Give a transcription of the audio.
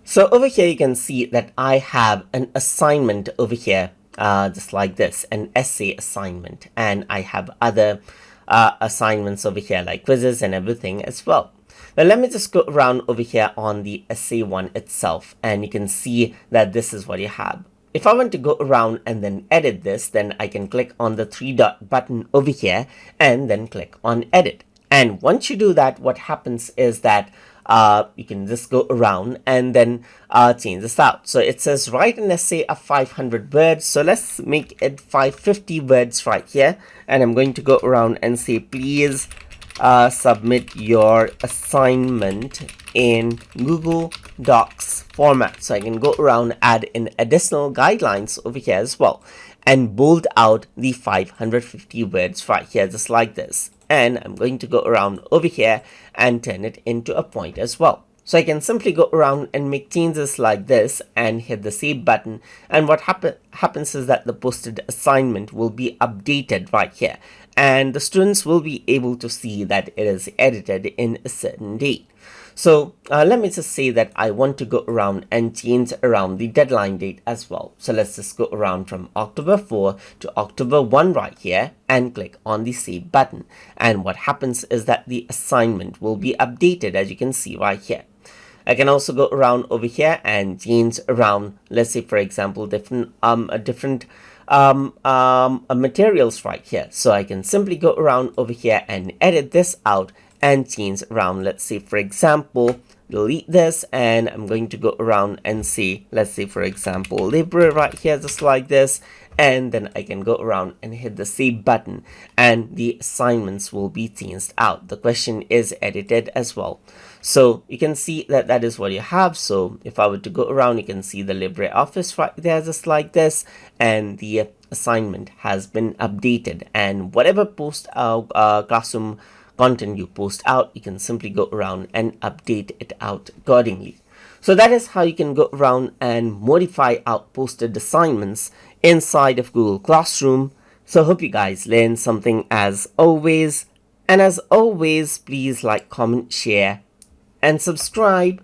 So over here, you can see that I have an assignment over here, just like this, an essay assignment. And I have other assignments over here, like quizzes and everything as well. Now let me just go around over here on the essay one itself, and you can see that this is what you have. If I want to go around and then edit this, then I can click on the three dot button over here and then click on edit. And once you do that, what happens is that you can just go around and then change this out. So it says write an essay of 500 words. So let's make it 550 words right here. And I'm going to go around and say, please submit your assignment in Google Docs format. So I can go around, add in additional guidelines over here as well, and bold out the 550 words right here, just like this. And I'm going to go around over here and turn it into a point as well. So I can simply go around and make changes like this and hit the save button. And what happens is that the posted assignment will be updated right here. And the students will be able to see that it is edited in a certain date. So let me just say that I want to go around and change around the deadline date as well. So let's just go around from October 4 to October 1 right here and click on the save button. And what happens is that the assignment will be updated, as you can see right here. I can also go around over here and change around, let's say for example, different materials right here. So I can simply go around over here and edit this out and change around. Let's say for example, delete this, and I'm going to go around and say, let's say for example, library right here, just like this. And then I can go around and hit the save button and the assignments will be changed out. The question is edited as well. So you can see that that is what you have. So if I were to go around, you can see the LibreOffice right there, just like this, and the assignment has been updated. And whatever classroom content you post out, you can simply go around and update it out accordingly. So that is how you can go around and modify out posted assignments inside of Google Classroom. So hope you guys learned something as always. And as always, please like, comment, share, and subscribe.